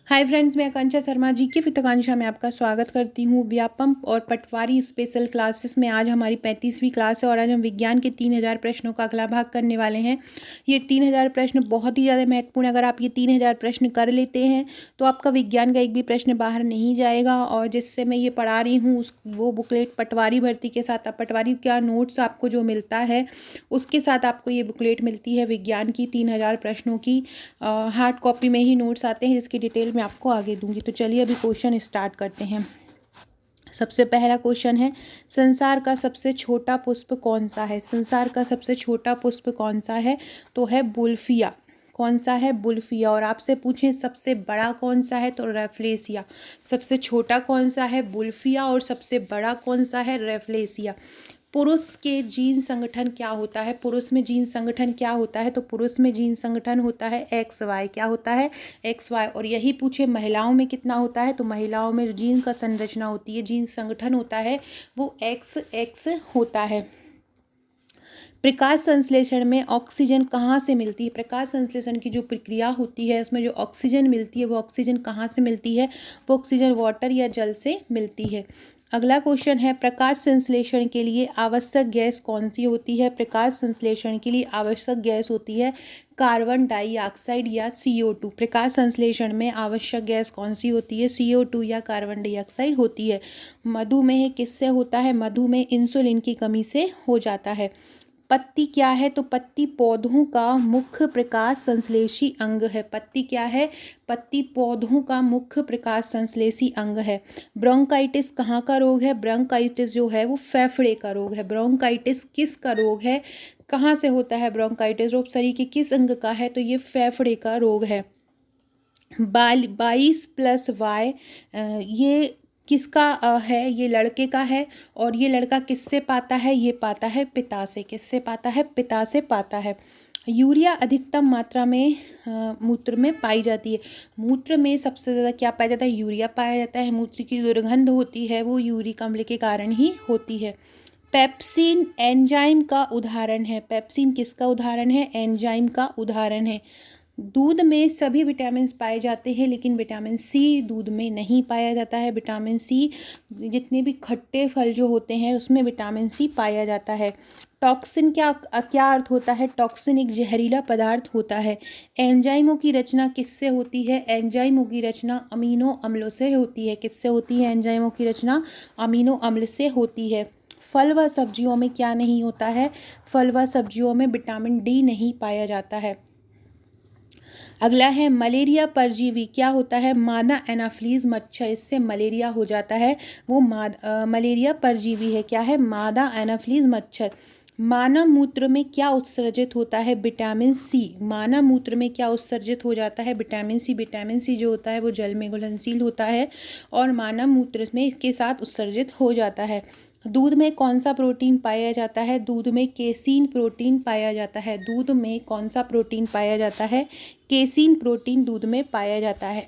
Hi friends, मैं आकांक्षा शर्मा जी के फिर आकांक्षा में आपका स्वागत करती हूँ। व्यापम और पटवारी स्पेशल क्लासेस में आज हमारी 35वीं क्लास है और आज हम विज्ञान के 3000 प्रश्नों का अगला भाग करने वाले हैं। ये 3000 प्रश्न बहुत ही ज़्यादा महत्वपूर्ण। अगर आप ये 3000 प्रश्न कर लेते हैं तो आपका विज्ञान का एक भी प्रश्न बाहर नहीं जाएगा। और जिससे मैं ये पढ़ा रही हूँ वो बुकलेट पटवारी भर्ती के साथ, पटवारी का नोट्स आपको जो मिलता है उसके साथ आपको ये बुकलेट मिलती है विज्ञान की 3000 प्रश्नों की। हार्ड कॉपी में ही नोट्स आते हैं जिसकी डिटेल मैं आपको आगे दूंगी। तो चलिए अभी क्वेश्चन स्टार्ट करते हैं। सबसे पहला क्वेश्चन है, संसार का सबसे छोटा पुष्प कौन सा है? संसार का सबसे छोटा पुष्प कौन सा है? तो है बुल्फिया। कौन सा है? बुल्फिया। और आपसे पूछें सबसे बड़ा कौन सा है तो रेफ्लेसिया। सबसे छोटा कौन सा है? बुल्फिया। और सबसे बड़ा कौन सा है? रेफ्लेसिया। पुरुष के जीन संगठन क्या होता है? पुरुष में जीन संगठन क्या होता है? तो पुरुष में जीन संगठन होता है एक्स वाई। क्या होता है? X Y. और यही पूछे महिलाओं में कितना होता है? तो महिलाओं में जीन का संरचना होती है, जीन संगठन होता है वो एक्स एक्स होता है। प्रकाश संश्लेषण में ऑक्सीजन कहाँ से मिलती है? प्रकाश संश्लेषण की जो प्रक्रिया होती है उसमें जो ऑक्सीजन मिलती है वो ऑक्सीजन कहाँ से मिलती है? वो ऑक्सीजन वाटर या जल से मिलती है। अगला क्वेश्चन है, प्रकाश संश्लेषण के लिए आवश्यक गैस कौन सी होती है? प्रकाश संश्लेषण के लिए आवश्यक गैस होती है कार्बन डाइऑक्साइड या CO2। प्रकाश संश्लेषण में आवश्यक गैस कौन सी होती है? CO2 या कार्बन डाइऑक्साइड होती है। मधुमेह किससे होता है? मधुमेह इंसुलिन की कमी से हो जाता है। पत्ती क्या है? तो पत्ती पौधों का मुख्य प्रकाश संश्लेषी अंग है। पत्ती क्या है? पत्ती पौधों का मुख्य प्रकाश संश्लेषी अंग है। ब्रोंकाइटिस कहाँ का रोग है? ब्रोंकाइटिस जो है वो फेफड़े का रोग है। ब्रोंकाइटिस किसका रोग है? कहाँ से होता है ब्रोंकाइटिस? रोग शरीर के किस अंग का है? तो ये फेफड़े का रोग है। 22+Y ये किसका है? ये लड़के का है। और ये लड़का किससे पाता है? ये पाता है पिता से। किससे पाता है? पिता से पाता है। यूरिया अधिकतम मात्रा में मूत्र में पाई जाती है। मूत्र में सबसे ज़्यादा क्या पाया जाता है? यूरिया पाया जाता है। मूत्र की दुर्गंध होती है वो यूरिक अम्ल के कारण ही होती है। पेप्सिन एंजाइम का उदाहरण है। पेप्सिन किसका उदाहरण है? एंजाइम का उदाहरण है। दूध में सभी विटामिन पाए जाते हैं लेकिन विटामिन सी दूध में नहीं पाया जाता है। विटामिन सी, जितने भी खट्टे फल जो होते हैं उसमें विटामिन सी पाया जाता है। टॉक्सिन क्या क्या अर्थ होता है? टॉक्सिन एक जहरीला पदार्थ होता है। एंजाइमों की रचना किससे होती है? एंजाइमों की रचना अमीनो अम्लों से होती है। किससे होती है एंजाइमों की रचना? अमीनो अम्ल से होती है। फल व सब्जियों में क्या नहीं होता है? फल व सब्जियों में विटामिन डी नहीं पाया जाता है। अगला है, मलेरिया परजीवी क्या होता है? मादा एनाफ्लीज मच्छर, इससे मलेरिया हो जाता है वो मलेरिया परजीवी है। क्या है? मादा एनाफ्लीज मच्छर। मानव मूत्र में क्या उत्सर्जित होता है? Vitamin C. मानव मूत्र में क्या उत्सर्जित हो जाता है? Vitamin C. विटामिन सी जो होता है वो जल में घुलनशील होता है और मानव मूत्र में इसके साथ उत्सर्जित हो जाता है। दूध में कौन सा प्रोटीन पाया जाता है? दूध में केसीन प्रोटीन पाया जाता है। दूध में कौन सा प्रोटीन पाया जाता है? केसीन प्रोटीन दूध में पाया जाता है।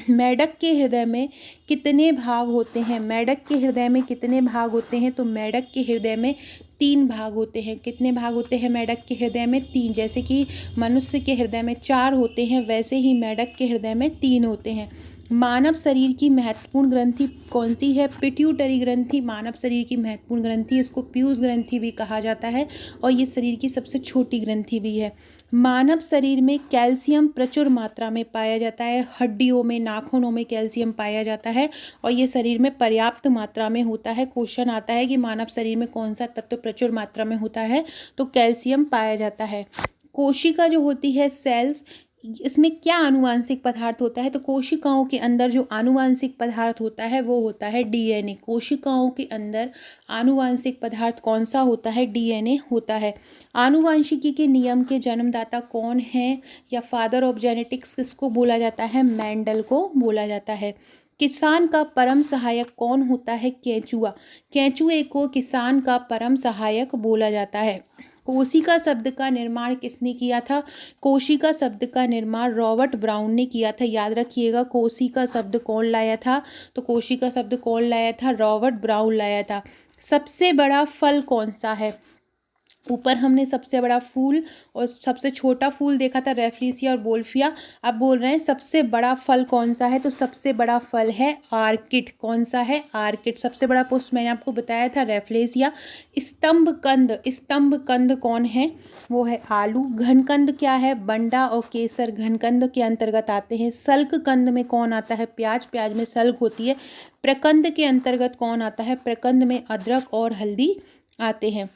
मेढक के हृदय में कितने भाग होते हैं? मेढक के हृदय में कितने भाग होते हैं? तो मेढक के हृदय में 3 भाग होते हैं। कितने भाग होते हैं मेढक के हृदय में? 3। जैसे कि मनुष्य के हृदय में 4 होते हैं वैसे ही मेढक के हृदय में 3 होते हैं। मानव शरीर की महत्वपूर्ण ग्रंथि कौन सी है? पिट्यूटरी ग्रंथि मानव शरीर की महत्वपूर्ण ग्रंथि, इसको पीयूष ग्रंथि भी कहा जाता है और ये शरीर की सबसे छोटी ग्रंथि भी है। मानव शरीर में कैल्शियम प्रचुर मात्रा में पाया जाता है। हड्डियों में, नाखूनों में कैल्शियम पाया जाता है और ये शरीर में पर्याप्त मात्रा में होता है। क्वेश्चन आता है कि मानव शरीर में कौन सा तत्व प्रचुर मात्रा में होता है? तो कैल्शियम पाया जाता है। कोशिका जो होती है, सेल्स, इसमें क्या आनुवांशिक पदार्थ होता है? तो कोशिकाओं के अंदर जो आनुवांशिक पदार्थ होता है वो होता है DNA। कोशिकाओं के अंदर आनुवांशिक पदार्थ कौन सा होता है? DNA होता है। आनुवांशिकी के नियम के जन्मदाता कौन है या फादर ऑफ जेनेटिक्स किसको बोला जाता है? मेंडल को बोला जाता है। किसान का परम सहायक कौन होता है? केंचुआ। केंचुए को किसान का परम सहायक बोला जाता है। कोशिका शब्द का निर्माण किसने किया था? कोशिका शब्द का निर्माण रॉबर्ट ब्राउन ने किया था। याद रखिएगा, कोशिका शब्द कौन लाया था? तो कोशिका शब्द कौन लाया था? रॉबर्ट ब्राउन लाया था। सबसे बड़ा फल कौन सा है? ऊपर हमने सबसे बड़ा फूल और सबसे छोटा फूल देखा था, रेफलेसिया और बोल्फिया। अब बोल रहे हैं सबसे बड़ा फल कौन सा है, तो सबसे बड़ा फल है आर्किड। कौन सा है, आर्किड। सबसे बड़ा पुष्प मैंने आपको बताया था रेफलेसिया। स्तंभ कंद कौन है, वो है आलू। घनकंद क्या है, बंडा और केसर घनकंद के अंतर्गत आते हैं। सल्क कंद में कौन आता है, प्याज। प्याज में सल्क होती है। प्रकंद के अंतर्गत कौन आता है, प्रकंद में अदरक और हल्दी आते हैं।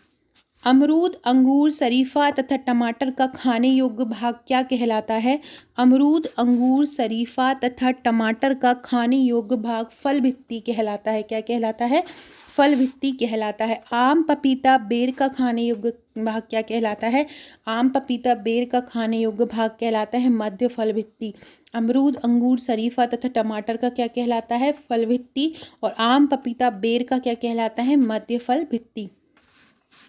अमरूद, अंगूर, शरीफा तथा टमाटर का खाने योग्य भाग क्या कहलाता है। अमरूद, अंगूर, शरीफा तथा टमाटर का खाने योग्य भाग फल भित्ति कहलाता है। क्या कहलाता है, फल भित्ति कहलाता है। आम, पपीता, बेर का खाने योग्य भाग क्या कहलाता है। आम, पपीता, बेर का खाने योग्य भाग कहलाता है मध्य फल भित्ति। अमरूद, अंगूर, शरीफा तथा टमाटर का क्या कहलाता है, फल भित्ति। और आम, पपीता, बेर का क्या कहलाता है, मध्य फल भित्ति।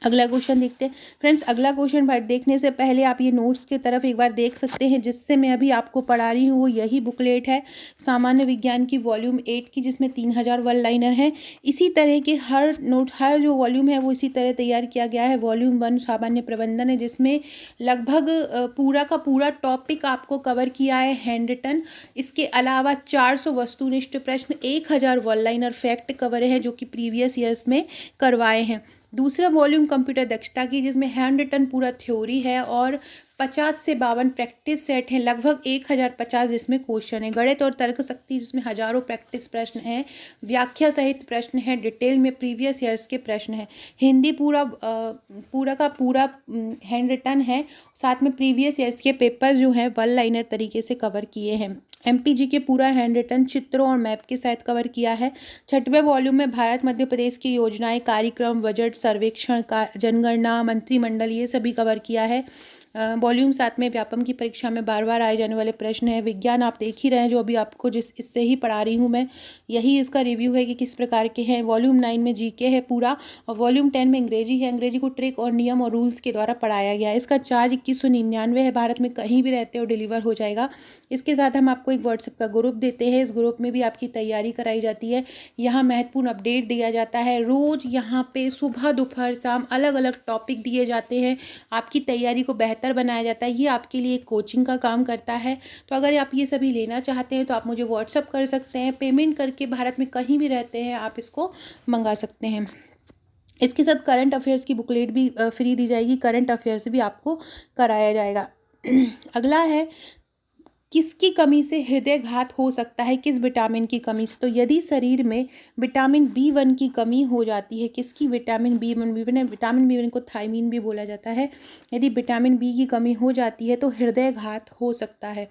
अगला क्वेश्चन देखते हैं फ्रेंड्स। अगला क्वेश्चन देखने से पहले आप ये नोट्स की तरफ एक बार देख सकते हैं, जिससे मैं अभी आपको पढ़ा रही हूँ वो यही बुकलेट है सामान्य विज्ञान की वॉल्यूम 8 की, जिसमें 3000 वन लाइनर है। इसी तरह के हर जो वॉल्यूम है वो इसी तरह तैयार किया गया है। वॉल्यूम 1 सामान्य प्रबंधन है, जिसमें लगभग पूरा का पूरा टॉपिक आपको कवर किया है हैंड रिटन। इसके अलावा 400 वस्तुनिष्ठ प्रश्न, 1000 वन लाइनर फैक्ट कवर है जो कि प्रीवियस ईयर्स में करवाए हैं। दूसरा वॉल्यूम कंप्यूटर दक्षता की, जिसमें हैंड रिटन पूरा थ्योरी है और 50 से 52 प्रैक्टिस सेट हैं। लगभग 1050 जिसमें क्वेश्चन है। गणित और तर्क शक्ति, जिसमें हजारों प्रैक्टिस प्रश्न हैं, व्याख्या सहित प्रश्न हैं, डिटेल में प्रीवियस ईयर्स के प्रश्न हैं। हिंदी पूरा का पूरा हैंड रिटन है, साथ में प्रीवियस ईयर्स के पेपर जो हैं वन लाइनर तरीके से कवर किए हैं। एमपीजी के पूरा हैंड रिटन चित्रों और मैप के साथ कवर किया है। 6वें वॉल्यूम में भारत मध्य प्रदेश की योजनाएं, कार्यक्रम, बजट, सर्वेक्षण, जनगणना, मंत्रिमंडल, ये सभी कवर किया है। वॉल्यूम 7 में व्यापम की परीक्षा में बार बार आए जाने वाले प्रश्न है। विज्ञान आप देख ही रहे हैं, जो अभी आपको इससे ही पढ़ा रही हूँ मैं, यही इसका रिव्यू है कि किस प्रकार के हैं। वॉल्यूम 9 में जीके है पूरा, और वॉल्यूम 10 में अंग्रेजी है। अंग्रेजी को ट्रिक और नियम और रूल्स के द्वारा पढ़ाया गया है। इसका चार्ज 2199 है। भारत में कहीं भी रहते हो डिलीवर हो जाएगा। इसके साथ हम आपको एक व्हाट्सएप का ग्रुप देते हैं। इस ग्रुप में भी आपकी तैयारी कराई जाती है। यहाँ महत्वपूर्ण अपडेट दिया जाता है। रोज़ यहाँ पे सुबह, दोपहर, शाम अलग अलग टॉपिक दिए जाते हैं। आपकी तैयारी को बेहतर बनाया जाता है। ये आपके लिए कोचिंग का काम करता है। तो अगर आप ये सभी लेना चाहते हैं तो आप मुझे व्हाट्सअप कर सकते हैं। पेमेंट करके भारत में कहीं भी रहते हैं आप इसको मंगा सकते हैं। इसके साथ करंट अफेयर्स की बुकलेट भी फ्री दी जाएगी। करंट अफेयर्स भी आपको कराया जाएगा। अगला है, किसकी कमी से हृदय घात हो सकता है, किस विटामिन की कमी से। तो यदि शरीर में विटामिन B1 की कमी हो जाती है, किसकी, विटामिन B1 को थायमीन भी बोला जाता है। यदि विटामिन बी की कमी हो जाती है तो हृदय घात हो सकता है।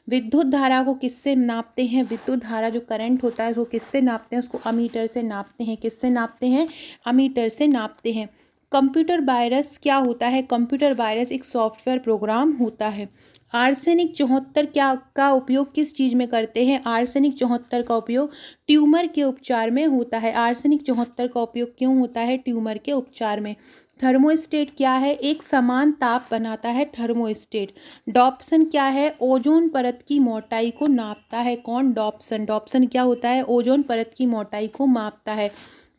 विद्युत धारा को किससे नापते हैं, विद्युत धारा जो करंट होता है वो किससे नापते हैं, उसको अमीटर से नापते हैं। किससे नापते हैं, अमीटर से नापते हैं। कंप्यूटर वायरस क्या होता है, कंप्यूटर वायरस एक सॉफ्टवेयर प्रोग्राम होता है। आर्सेनिक 74 क्या का उपयोग किस चीज़ में करते हैं, आर्सेनिक 74 का उपयोग ट्यूमर के उपचार में होता है। आर्सेनिक 74 का उपयोग क्यों होता है, ट्यूमर के उपचार में। थर्मोस्टेट क्या है, एक समान ताप बनाता है थर्मोस्टेट। डॉप्सन क्या है, ओजोन परत की मोटाई को नापता है। कौन, डॉप्सन। डॉप्सन क्या होता है, ओजोन परत की मोटाई को मापता है।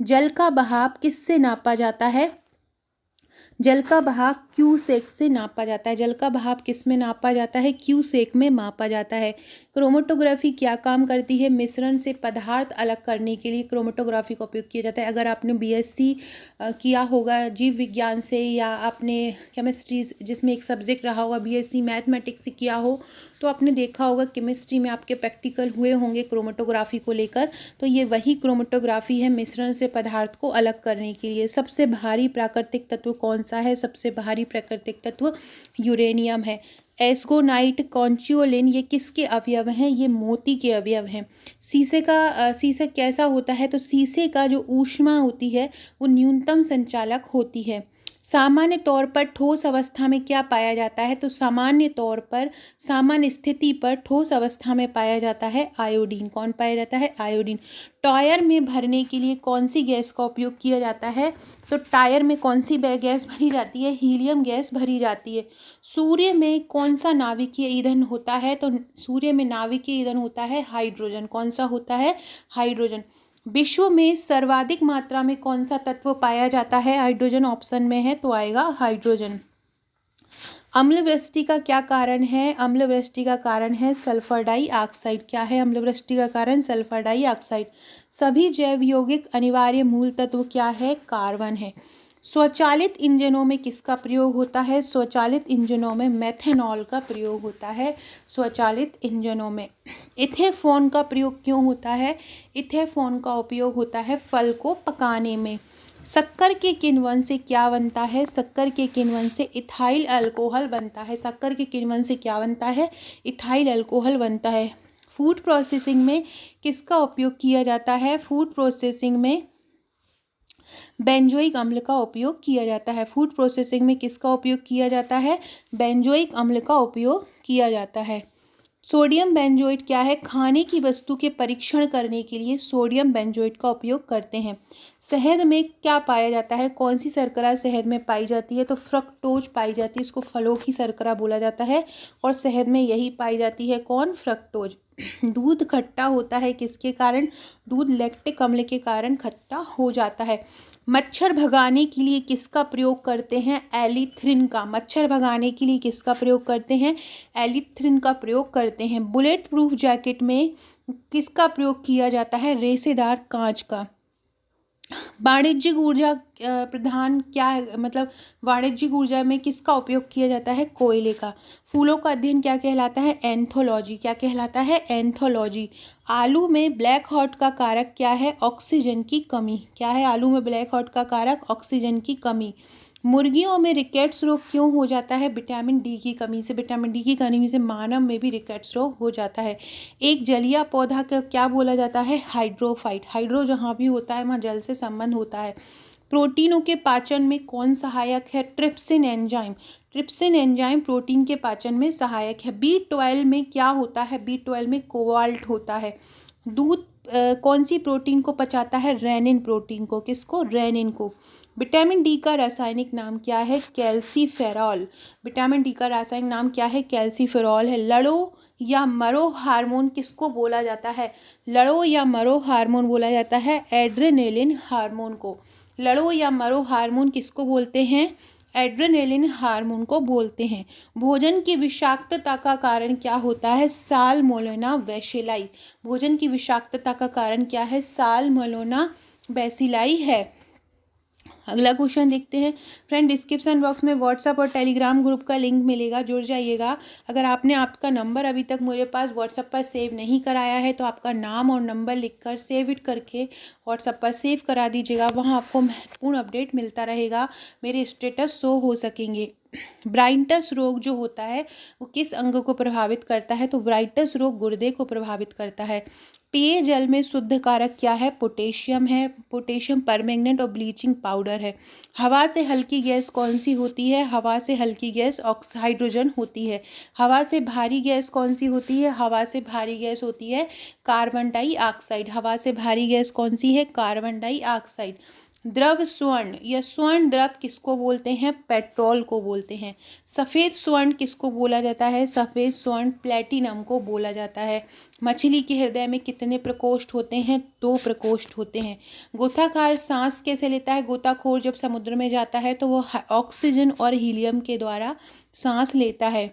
जल का बहाव किससे नापा जाता है, जल का बहाव क्यूसेक से नापा जाता है। जल का बहाव किस में नापा जाता है, क्यूसेक में मापा जाता है। क्रोमेटोग्राफी क्या काम करती है, मिश्रण से पदार्थ अलग करने के लिए क्रोमेटोग्राफी का उपयोग किया जाता है। अगर आपने बीएससी किया होगा जीव विज्ञान से, या आपने केमिस्ट्री जिसमें एक सब्जेक्ट रहा होगा, बीएससी मैथमेटिक्स से किया हो, तो आपने देखा होगा केमिस्ट्री में आपके प्रैक्टिकल हुए होंगे क्रोमेटोग्राफी को लेकर। तो ये वही क्रोमेटोग्राफी है, मिश्रण से पदार्थ को अलग करने के लिए। सबसे भारी प्राकृतिक तत्व कौन सा है, सबसे भारी प्राकृतिक तत्व यूरेनियम है। एस्गोनाइट, कॉन्चियोलिन, ये किसके अवयव हैं, ये मोती के अवयव हैं। शीशा कैसा होता है, तो शीशे का जो ऊष्मा होती है वो न्यूनतम संचालक होती है। सामान्य तौर पर ठोस अवस्था में क्या पाया जाता है, तो सामान्य तौर पर, सामान्य स्थिति पर ठोस अवस्था में पाया जाता है आयोडीन। कौन पाया जाता है, आयोडीन। टायर में भरने के लिए कौन सी गैस का उपयोग किया जाता है, तो टायर में कौन सी गैस भरी जाती है, हीलियम गैस भरी जाती है। सूर्य में कौन सा नाभिकीय ईंधन होता है, तो सूर्य में नाभिकीय ईंधन होता है हाइड्रोजन। कौन सा होता है, हाइड्रोजन। विश्व में सर्वाधिक मात्रा में कौन सा तत्व पाया जाता है? हाइड्रोजन ऑप्शन में है तो आएगा हाइड्रोजन। अम्ल वृष्टि का क्या कारण है? अम्ल वृष्टि का कारण है सल्फर डाइऑक्साइड। क्या है अम्ल वृष्टि का कारण? Sulphur dioxide. सभी जैव यौगिक अनिवार्य मूल तत्व क्या है? कार्बन है। स्वचालित इंजनों में किसका प्रयोग होता है? स्वचालित इंजनों में मेथनॉल का प्रयोग होता है। स्वचालित इंजनों में इथेनॉल का प्रयोग क्यों होता है? इथेनॉल का उपयोग होता है फल को पकाने में। शक्कर के किण्वन से क्या बनता है? शक्कर के किण्वन से इथाइल अल्कोहल बनता है। शक्कर के किण्वन से क्या बनता है? इथाइल अल्कोहल बनता है। फूड प्रोसेसिंग में किसका उपयोग किया जाता है? फूड प्रोसेसिंग में बेंजोइक अम्ल का उपयोग किया जाता है। फूड प्रोसेसिंग में किसका उपयोग किया जाता है? बेंजोइक अम्ल का उपयोग किया जाता है। सोडियम बेंजोएट क्या है? खाने की वस्तु के परीक्षण करने के लिए सोडियम बेंजोएट का उपयोग करते हैं। शहद में क्या पाया जाता है? कौन सी शर्करा शहद में पाई जाती है? तो फ्रक्टोज पाई जाती है, इसको फलों की शर्करा बोला जाता है और शहद में यही पाई जाती है। कौन? फ्रक्टोज। दूध खट्टा होता है किसके कारण? दूध लैक्टिक अम्ल के कारण खट्टा हो जाता है। मच्छर भगाने के लिए किसका प्रयोग करते हैं? एलिथ्रिन का। मच्छर भगाने के लिए किसका प्रयोग करते हैं? एलिथ्रिन का प्रयोग करते हैं। बुलेट प्रूफ जैकेट में किसका प्रयोग किया जाता है? रेशेदार कांच का। वाणिज्यिक ऊर्जा प्रधान क्या है? मतलब वाणिज्यिक ऊर्जा में किसका उपयोग किया जाता है? कोयले का। फूलों का अध्ययन क्या कहलाता है? एंथोलॉजी। क्या कहलाता है? एंथोलॉजी। आलू में ब्लैक हॉट का कारक क्या है? ऑक्सीजन की कमी। क्या है आलू में ब्लैक हॉट का कारक? ऑक्सीजन की कमी। मुर्गियों में रिकेट्स रोग क्यों हो जाता है? विटामिन डी की कमी से। विटामिन डी की कमी से मानव में भी रिकेट्स रोग हो जाता है। एक जलीय पौधा का क्या बोला जाता है? हाइड्रोफाइट। हाइड्रो जहाँ भी होता है वहाँ जल से संबंध होता है। प्रोटीनों के पाचन में कौन सहायक है? Trypsin enzyme. Trypsin enzyme protein के पाचन में सहायक है। B12 में क्या होता है? B12 में कोबाल्ट होता है। दूध कौन सी प्रोटीन को पचाता है? रेनिन प्रोटीन को। किसको? रेनिन को। विटामिन डी का रासायनिक नाम क्या है? कैल्सीफेरॉल। विटामिन डी का रासायनिक नाम क्या है? कैल्सीफेरॉल है। लड़ो या मरो हार्मोन किसको बोला जाता है? लड़ो या मरो हार्मोन बोला जाता है एड्रेनेलिन हार्मोन को। लड़ो या मरो हार्मोन किसको बोलते हैं? एड्रेनेलिन हार्मोन को बोलते हैं। भोजन की विषाक्तता का कारण क्या होता है? Salmonella bacilli. भोजन की विषाक्तता का कारण क्या है? साल्मोनेला बैसिलाई है। अगला क्वेश्चन देखते हैं। फ्रेंड, डिस्क्रिप्शन बॉक्स में व्हाट्सएप और टेलीग्राम ग्रुप का लिंक मिलेगा, जुड़ जाइएगा। अगर आपने आपका नंबर अभी तक मेरे पास व्हाट्सएप पर सेव नहीं कराया है तो आपका नाम और नंबर लिखकर सेव इट करके व्हाट्सएप पर सेव करा दीजिएगा। वहाँ आपको महत्वपूर्ण अपडेट मिलता रहेगा, मेरे स्टेटस शो हो सकेंगे। ब्राइटस रोग जो होता है वो किस अंग को प्रभावित करता है? तो ब्राइटस रोग गुर्दे को प्रभावित करता है। पेयजल में शुद्ध कारक क्या है? पोटेशियम है। पोटेशियम परमैंगनेट और ब्लीचिंग पाउडर है। हवा से हल्की गैस कौन सी होती है? हवा से हल्की गैस हाइड्रोजन होती है। हवा से भारी गैस कौन सी होती है? हवा से भारी गैस होती है कार्बन डाइऑक्साइड। हवा से भारी गैस कौन सी है? Carbon dioxide. द्रव स्वर्ण या स्वर्ण द्रव किसको बोलते हैं? पेट्रोल को बोलते हैं। सफ़ेद स्वर्ण किसको बोला जाता है? सफ़ेद स्वर्ण प्लेटिनम को बोला जाता है। मछली के हृदय में कितने प्रकोष्ठ होते हैं? 2 प्रकोष्ठ होते हैं। गोताखोर सांस कैसे लेता है? गोताखोर जब समुद्र में जाता है तो वो ऑक्सीजन और हीलियम के द्वारा सांस लेता है।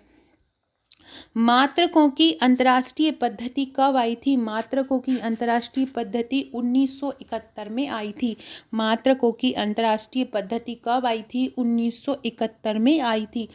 मात्रकों की अंतर्राष्ट्रीय पद्धति कब आई थी? मात्रकों की अंतर्राष्ट्रीय पद्धति 1971 में आई थी। मात्रकों की अंतर्राष्ट्रीय पद्धति कब आई थी? 1971 में आई थी।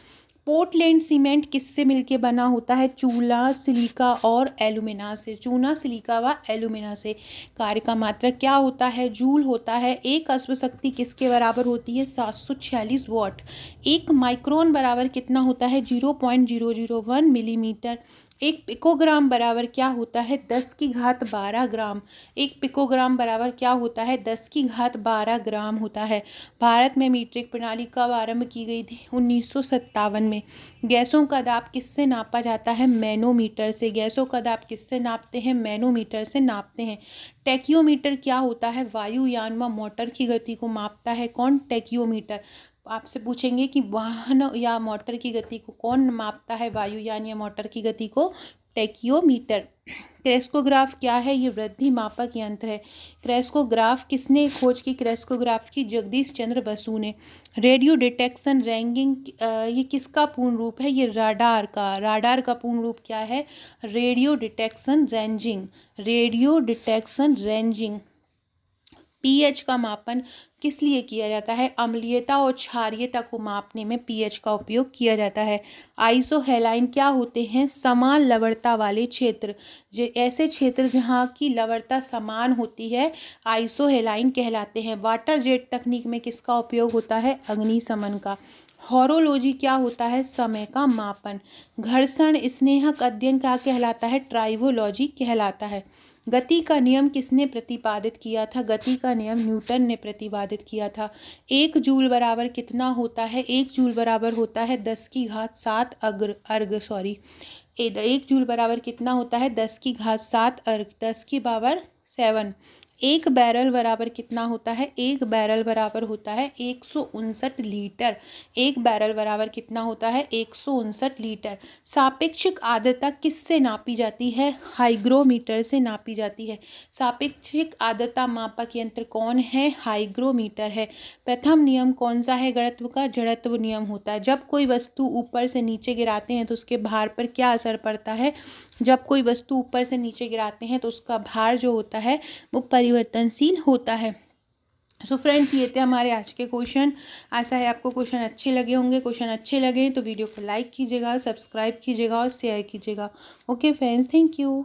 पोर्टलैंड सीमेंट किससे मिलके बना होता है? चूना, सिलिका और एल्यूमिना से। चूना, सिलिका व एल्यूमिना से। कार्य का मात्रक क्या होता है? जूल होता है। एक अश्व शक्ति किसके बराबर होती है? 746 वॉट। एक माइक्रोन बराबर कितना होता है? 0.001 मिलीमीटर। एक पिकोग्राम बराबर क्या होता है? 10 की घात 12 ग्राम। एक पिकोग्राम बराबर क्या होता है? 10 की घात 12 ग्राम होता है। भारत में मीट्रिक प्रणाली कब आरंभ की गई थी? 1957 में। गैसों का दाब किससे नापा जाता है? मैनोमीटर से। गैसों का दाब किससे नापते हैं? मैनोमीटर से नापते हैं। टैक्योमीटर क्या होता है? वायुयान व मोटर की गति को मापता है। कौन? टैक्योमीटर। आपसे पूछेंगे कि वाहन या मोटर की गति को कौन मापता है? वायुयान या मोटर की गति को टेकियोमीटर। क्रेस्कोग्राफ क्या है? ये वृद्धि मापक यंत्र है। क्रेस्कोग्राफ किसने खोज की? क्रेस्कोग्राफ की जगदीश चंद्र बसु ने। रेडियो डिटेक्शन रैंगिंग ये किसका पूर्ण रूप है? ये राडार का। राडार का पूर्ण रूप क्या है? Radio detection ranging. Radio detection ranging. PH का मापन किस लिए किया जाता है? अम्लीयता और क्षारीयता को मापने में पीएच का उपयोग किया जाता है। आइसोहेलाइन क्या होते हैं? समान लवणता वाले क्षेत्र। जो ऐसे क्षेत्र जहाँ की लवणता समान होती है आइसोहेलाइन कहलाते हैं। वाटर जेट तकनीक में किसका उपयोग होता है? अग्निशमन का। हॉरोलॉजी क्या होता है? समय का मापन। घर्षण स्नेहक अध्ययन क्या कहलाता है? ट्राइवोलॉजी कहलाता है। गति का नियम किसने प्रतिपादित किया था? गति का नियम न्यूटन ने प्रतिपादित किया था। 1 जूल बराबर कितना होता है? 1 जूल बराबर होता है 10⁻7 1 जूल बराबर कितना होता है? 10⁻7 अर्ग, 10⁻7। 1 बैरल बराबर कितना होता है? 1 बैरल बराबर होता है 159 लीटर। 1 बैरल बराबर कितना होता है? 159 लीटर। सापेक्षिक आर्द्रता किससे नापी जाती है? हाइग्रोमीटर से नापी जाती है। सापेक्षिक आर्द्रता मापक यंत्र कौन है? हाइग्रोमीटर है। प्रथम नियम कौन सा है गणित का? जड़त्व नियम होता है। जब कोई वस्तु ऊपर से नीचे गिराते हैं तो उसके भार पर क्या असर पड़ता है? जब कोई वस्तु ऊपर से नीचे गिराते हैं तो उसका भार जो होता है वो परिवर्तनशील होता है। सो फ्रेंड्स, ये थे हमारे आज के क्वेश्चन। आशा है आपको क्वेश्चन अच्छे लगे होंगे। क्वेश्चन अच्छे लगे तो वीडियो को लाइक कीजिएगा, सब्सक्राइब कीजिएगा और शेयर कीजिएगा। Okay friends, thank you.